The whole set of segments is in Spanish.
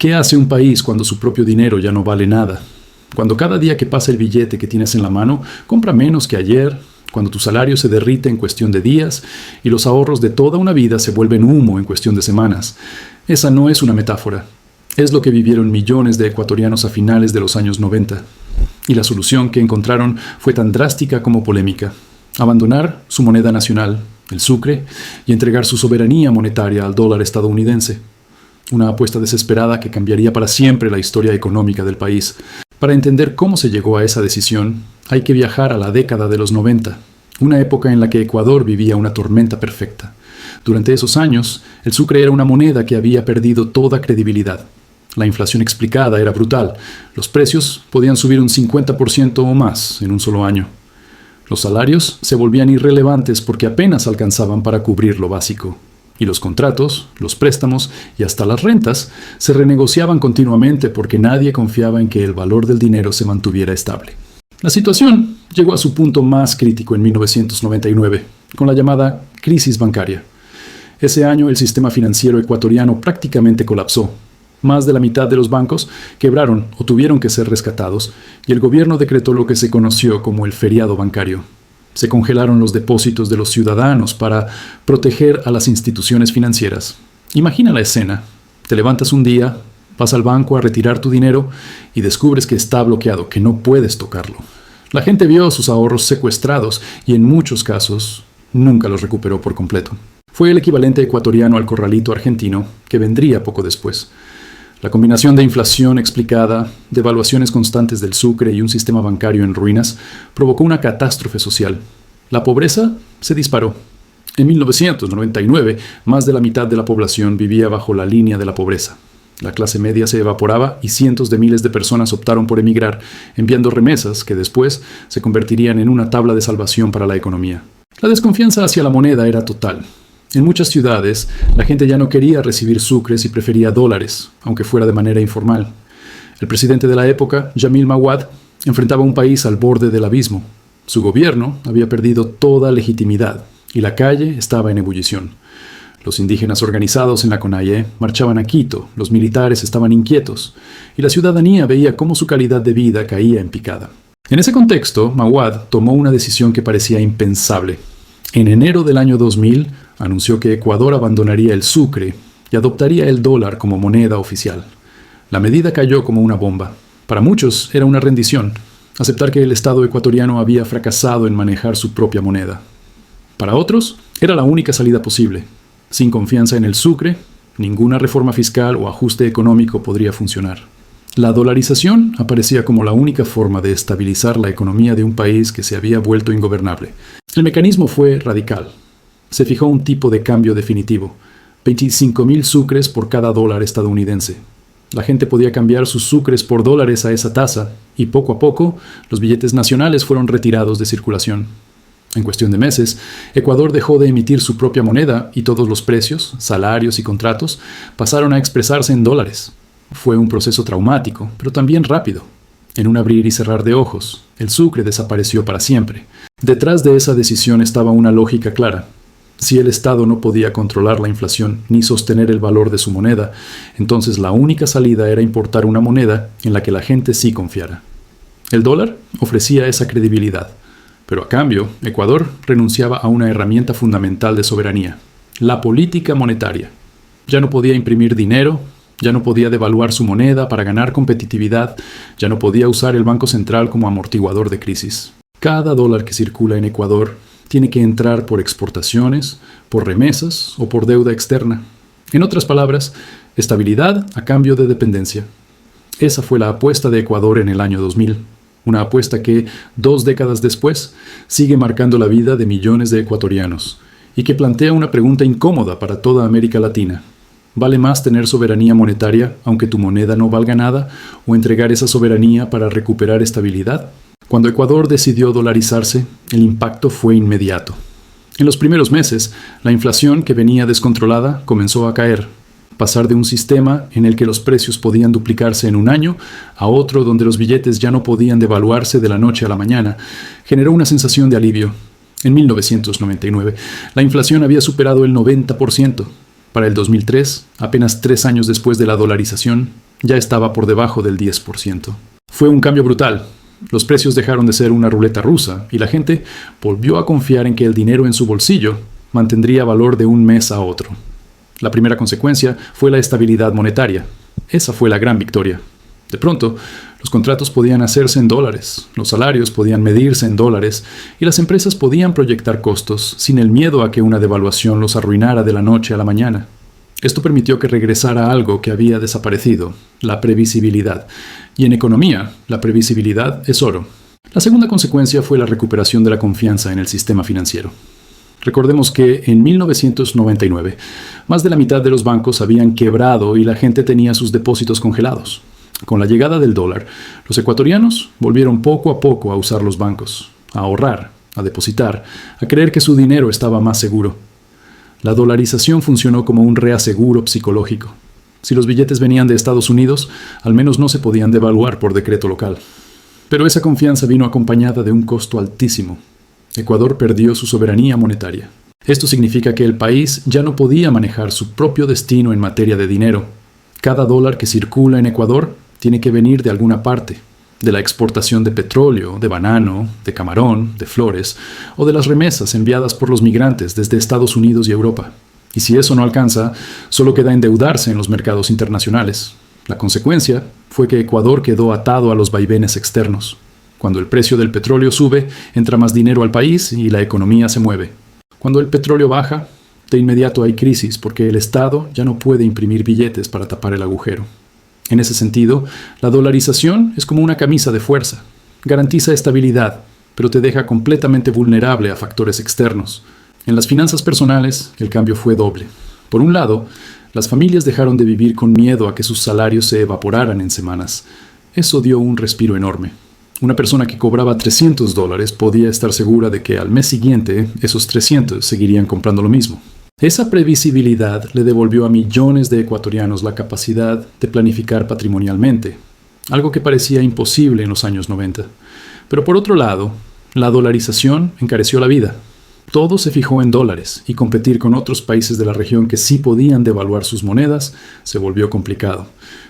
¿Qué hace un país cuando su propio dinero ya no vale nada? Cuando cada día que pasa el billete que tienes en la mano compra menos que ayer, cuando tu salario se derrite en cuestión de días y los ahorros de toda una vida se vuelven humo en cuestión de semanas. Esa no es una metáfora. Es lo que vivieron millones de ecuatorianos a finales de los años 90. Y la solución que encontraron fue tan drástica como polémica: abandonar su moneda nacional, el sucre, y entregar su soberanía monetaria al dólar estadounidense. Una apuesta desesperada que cambiaría para siempre la historia económica del país. Para entender cómo se llegó a esa decisión, hay que viajar a la década de los 90, una época en la que Ecuador vivía una tormenta perfecta. Durante esos años, el sucre era una moneda que había perdido toda credibilidad. La inflación explicada era brutal. Los precios podían subir un 50% o más en un solo año. Los salarios se volvían irrelevantes porque apenas alcanzaban para cubrir lo básico. Y los contratos, los préstamos y hasta las rentas se renegociaban continuamente porque nadie confiaba en que el valor del dinero se mantuviera estable. La situación llegó a su punto más crítico en 1999, con la llamada crisis bancaria. Ese año el sistema financiero ecuatoriano prácticamente colapsó. Más de la mitad de los bancos quebraron o tuvieron que ser rescatados y el gobierno decretó lo que se conoció como el feriado bancario. Se congelaron los depósitos de los ciudadanos para proteger a las instituciones financieras. Imagina la escena. Te levantas un día, vas al banco a retirar tu dinero y descubres que está bloqueado, que no puedes tocarlo. La gente vio sus ahorros secuestrados y en muchos casos nunca los recuperó por completo. Fue el equivalente ecuatoriano al corralito argentino, que vendría poco después. La combinación de inflación explicada, devaluaciones constantes del sucre y un sistema bancario en ruinas provocó una catástrofe social. La pobreza se disparó. En 1999, más de la mitad de la población vivía bajo la línea de la pobreza. La clase media se evaporaba y cientos de miles de personas optaron por emigrar, enviando remesas que después se convertirían en una tabla de salvación para la economía. La desconfianza hacia la moneda era total. En muchas ciudades, la gente ya no quería recibir sucres y prefería dólares, aunque fuera de manera informal. El presidente de la época, Yamil Maguad, enfrentaba un país al borde del abismo. Su gobierno había perdido toda legitimidad y la calle estaba en ebullición. Los indígenas organizados en la CONAIE marchaban a Quito, los militares estaban inquietos y la ciudadanía veía cómo su calidad de vida caía en picada. En ese contexto, Maguad tomó una decisión que parecía impensable. En enero del año 2000, anunció que Ecuador abandonaría el sucre y adoptaría el dólar como moneda oficial. La medida cayó como una bomba. Para muchos era una rendición, aceptar que el Estado ecuatoriano había fracasado en manejar su propia moneda. Para otros, era la única salida posible. Sin confianza en el sucre, ninguna reforma fiscal o ajuste económico podría funcionar. La dolarización aparecía como la única forma de estabilizar la economía de un país que se había vuelto ingobernable. El mecanismo fue radical. Se fijó un tipo de cambio definitivo: 25.000 sucres por cada dólar estadounidense. La gente podía cambiar sus sucres por dólares a esa tasa, y poco a poco los billetes nacionales fueron retirados de circulación. En cuestión de meses, Ecuador dejó de emitir su propia moneda y todos los precios, salarios y contratos pasaron a expresarse en dólares. Fue un proceso traumático, pero también rápido. En un abrir y cerrar de ojos, el sucre desapareció para siempre. Detrás de esa decisión estaba una lógica clara. Si el Estado no podía controlar la inflación ni sostener el valor de su moneda, entonces la única salida era importar una moneda en la que la gente sí confiara. El dólar ofrecía esa credibilidad, pero a cambio, Ecuador renunciaba a una herramienta fundamental de soberanía: la política monetaria. Ya no podía imprimir dinero, ya no podía devaluar su moneda para ganar competitividad, ya no podía usar el Banco Central como amortiguador de crisis. Cada dólar que circula en Ecuador tiene que entrar por exportaciones, por remesas o por deuda externa. En otras palabras, estabilidad a cambio de dependencia. Esa fue la apuesta de Ecuador en el año 2000. Una apuesta que, 2 décadas después, sigue marcando la vida de millones de ecuatorianos y que plantea una pregunta incómoda para toda América Latina. ¿Vale más tener soberanía monetaria aunque tu moneda no valga nada, o entregar esa soberanía para recuperar estabilidad? Cuando Ecuador decidió dolarizarse, el impacto fue inmediato. En los primeros meses, la inflación, que venía descontrolada, comenzó a caer. Pasar de un sistema en el que los precios podían duplicarse en un año a otro donde los billetes ya no podían devaluarse de la noche a la mañana generó una sensación de alivio. En 1999, la inflación había superado el 90%. Para el 2003, apenas 3 años después de la dolarización, ya estaba por debajo del 10%. Fue un cambio brutal. Los precios dejaron de ser una ruleta rusa y la gente volvió a confiar en que el dinero en su bolsillo mantendría valor de un mes a otro. La primera consecuencia fue la estabilidad monetaria. Esa fue la gran victoria. De pronto, los contratos podían hacerse en dólares, los salarios podían medirse en dólares y las empresas podían proyectar costos sin el miedo a que una devaluación los arruinara de la noche a la mañana. Esto permitió que regresara algo que había desaparecido, la previsibilidad. Y en economía, la previsibilidad es oro. La segunda consecuencia fue la recuperación de la confianza en el sistema financiero. Recordemos que en 1999, más de la mitad de los bancos habían quebrado y la gente tenía sus depósitos congelados. Con la llegada del dólar, los ecuatorianos volvieron poco a poco a usar los bancos, a ahorrar, a depositar, a creer que su dinero estaba más seguro. La dolarización funcionó como un reaseguro psicológico. Si los billetes venían de Estados Unidos, al menos no se podían devaluar por decreto local. Pero esa confianza vino acompañada de un costo altísimo. Ecuador perdió su soberanía monetaria. Esto significa que el país ya no podía manejar su propio destino en materia de dinero. Cada dólar que circula en Ecuador tiene que venir de alguna parte, de la exportación de petróleo, de banano, de camarón, de flores, o de las remesas enviadas por los migrantes desde Estados Unidos y Europa. Y si eso no alcanza, solo queda endeudarse en los mercados internacionales. La consecuencia fue que Ecuador quedó atado a los vaivenes externos. Cuando el precio del petróleo sube, entra más dinero al país y la economía se mueve. Cuando el petróleo baja, de inmediato hay crisis porque el Estado ya no puede imprimir billetes para tapar el agujero. En ese sentido, la dolarización es como una camisa de fuerza. Garantiza estabilidad, pero te deja completamente vulnerable a factores externos. En las finanzas personales, el cambio fue doble. Por un lado, las familias dejaron de vivir con miedo a que sus salarios se evaporaran en semanas. Eso dio un respiro enorme. Una persona que cobraba $300 podía estar segura de que al mes siguiente esos 300 seguirían comprando lo mismo. Esa previsibilidad le devolvió a millones de ecuatorianos la capacidad de planificar patrimonialmente, algo que parecía imposible en los años 90. Pero por otro lado, la dolarización encareció la vida. Todo se fijó en dólares y competir con otros países de la región que sí podían devaluar sus monedas se volvió complicado.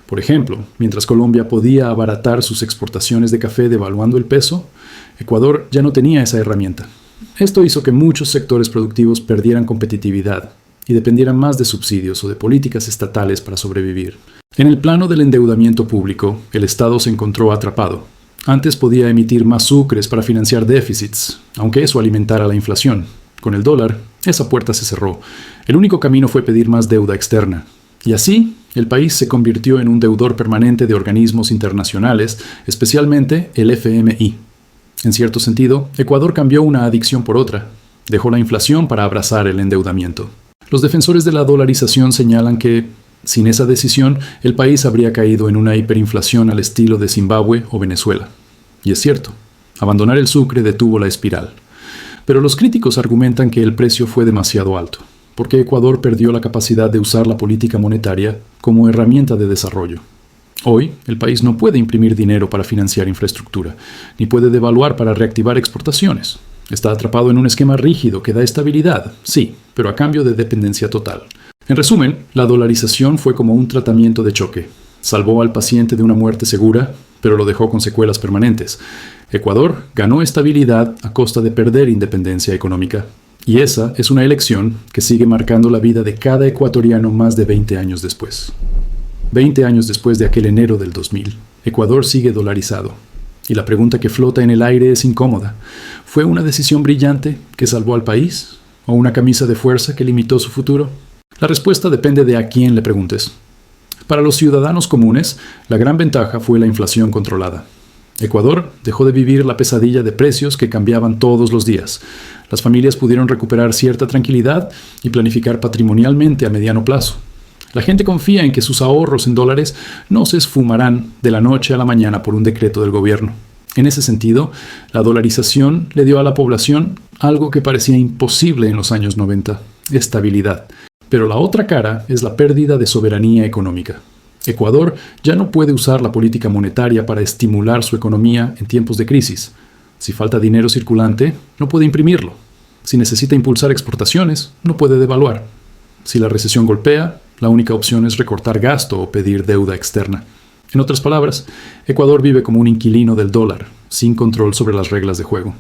Por ejemplo, mientras Colombia podía abaratar sus exportaciones de café devaluando el peso, Ecuador ya no tenía esa herramienta. Esto hizo que muchos sectores productivos perdieran competitividad y dependieran más de subsidios o de políticas estatales para sobrevivir. En el plano del endeudamiento público, el Estado se encontró atrapado. Antes podía emitir más sucres para financiar déficits, aunque eso alimentara la inflación. Con el dólar, esa puerta se cerró. El único camino fue pedir más deuda externa. Y así, el país se convirtió en un deudor permanente de organismos internacionales, especialmente el FMI. En cierto sentido, Ecuador cambió una adicción por otra. Dejó la inflación para abrazar el endeudamiento. Los defensores de la dolarización señalan que, sin esa decisión, el país habría caído en una hiperinflación al estilo de Zimbabue o Venezuela. Y es cierto, abandonar el sucre detuvo la espiral. Pero los críticos argumentan que el precio fue demasiado alto, porque Ecuador perdió la capacidad de usar la política monetaria como herramienta de desarrollo. Hoy, el país no puede imprimir dinero para financiar infraestructura, ni puede devaluar para reactivar exportaciones. Está atrapado en un esquema rígido que da estabilidad, sí, pero a cambio de dependencia total. En resumen, la dolarización fue como un tratamiento de choque. Salvó al paciente de una muerte segura, pero lo dejó con secuelas permanentes. Ecuador ganó estabilidad a costa de perder independencia económica. Y esa es una elección que sigue marcando la vida de cada ecuatoriano más de 20 años después. 20 años después de aquel enero del 2000, Ecuador sigue dolarizado. Y la pregunta que flota en el aire es incómoda. ¿Fue una decisión brillante que salvó al país? ¿O una camisa de fuerza que limitó su futuro? La respuesta depende de a quién le preguntes. Para los ciudadanos comunes, la gran ventaja fue la inflación controlada. Ecuador dejó de vivir la pesadilla de precios que cambiaban todos los días. Las familias pudieron recuperar cierta tranquilidad y planificar patrimonialmente a mediano plazo. La gente confía en que sus ahorros en dólares no se esfumarán de la noche a la mañana por un decreto del gobierno. En ese sentido, la dolarización le dio a la población algo que parecía imposible en los años 90, estabilidad. Pero la otra cara es la pérdida de soberanía económica. Ecuador ya no puede usar la política monetaria para estimular su economía en tiempos de crisis. Si falta dinero circulante, no puede imprimirlo. Si necesita impulsar exportaciones, no puede devaluar. Si la recesión golpea, la única opción es recortar gasto o pedir deuda externa. En otras palabras, Ecuador vive como un inquilino del dólar, sin control sobre las reglas de juego.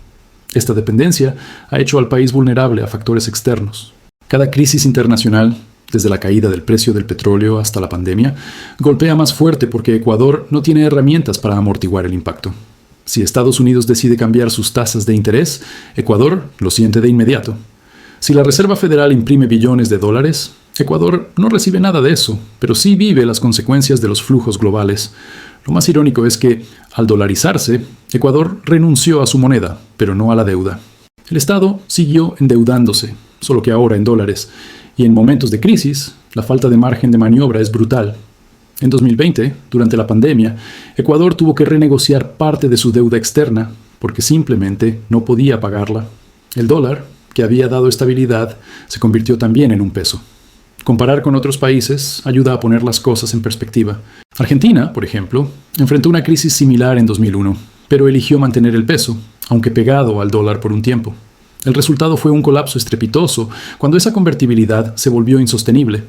Esta dependencia ha hecho al país vulnerable a factores externos. Cada crisis internacional, desde la caída del precio del petróleo hasta la pandemia, golpea más fuerte porque Ecuador no tiene herramientas para amortiguar el impacto. Si Estados Unidos decide cambiar sus tasas de interés, Ecuador lo siente de inmediato. Si la Reserva Federal imprime billones de dólares, Ecuador no recibe nada de eso, pero sí vive las consecuencias de los flujos globales. Lo más irónico es que, al dolarizarse, Ecuador renunció a su moneda, pero no a la deuda. El Estado siguió endeudándose, solo que ahora en dólares, y en momentos de crisis, la falta de margen de maniobra es brutal. En 2020, durante la pandemia, Ecuador tuvo que renegociar parte de su deuda externa porque simplemente no podía pagarla. El dólar, que había dado estabilidad, se convirtió también en un peso. Comparar con otros países ayuda a poner las cosas en perspectiva. Argentina, por ejemplo, enfrentó una crisis similar en 2001, pero eligió mantener el peso, aunque pegado al dólar por un tiempo. El resultado fue un colapso estrepitoso cuando esa convertibilidad se volvió insostenible.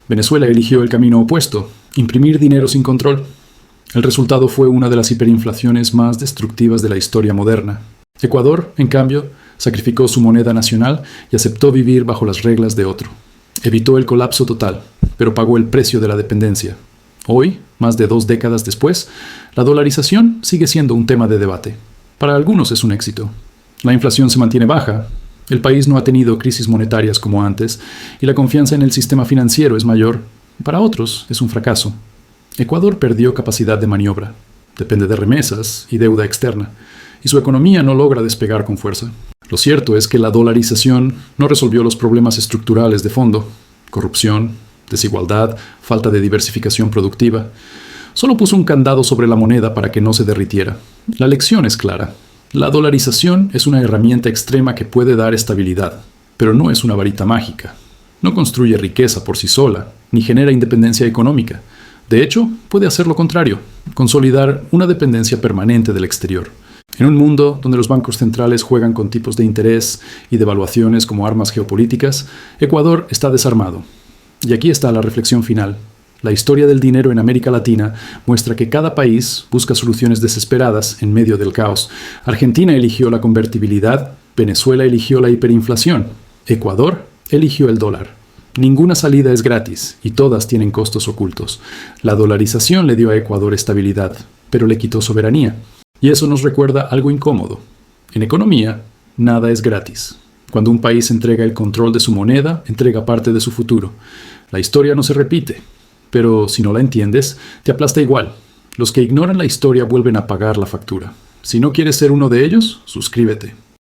Venezuela eligió el camino opuesto, imprimir dinero sin control. El resultado fue una de las hiperinflaciones más destructivas de la historia moderna. Ecuador, en cambio, sacrificó su moneda nacional y aceptó vivir bajo las reglas de otro. Evitó el colapso total, pero pagó el precio de la dependencia. Hoy, más de 2 décadas después, la dolarización sigue siendo un tema de debate. Para algunos es un éxito. La inflación se mantiene baja, el país no ha tenido crisis monetarias como antes y la confianza en el sistema financiero es mayor. Para otros es un fracaso. Ecuador perdió capacidad de maniobra, depende de remesas y deuda externa, y su economía no logra despegar con fuerza. Lo cierto es que la dolarización no resolvió los problemas estructurales de fondo: corrupción, desigualdad, falta de diversificación productiva. Solo puso un candado sobre la moneda para que no se derritiera. La lección es clara. La dolarización es una herramienta extrema que puede dar estabilidad, pero no es una varita mágica. No construye riqueza por sí sola, ni genera independencia económica. De hecho, puede hacer lo contrario, consolidar una dependencia permanente del exterior. En un mundo donde los bancos centrales juegan con tipos de interés y devaluaciones como armas geopolíticas, Ecuador está desarmado. Y aquí está la reflexión final. La historia del dinero en América Latina muestra que cada país busca soluciones desesperadas en medio del caos. Argentina eligió la convertibilidad, Venezuela eligió la hiperinflación, Ecuador eligió el dólar. Ninguna salida es gratis y todas tienen costos ocultos. La dolarización le dio a Ecuador estabilidad, pero le quitó soberanía. Y eso nos recuerda algo incómodo. En economía, nada es gratis. Cuando un país entrega el control de su moneda, entrega parte de su futuro. La historia no se repite. Pero si no la entiendes, te aplasta igual. Los que ignoran la historia vuelven a pagar la factura. Si no quieres ser uno de ellos, suscríbete.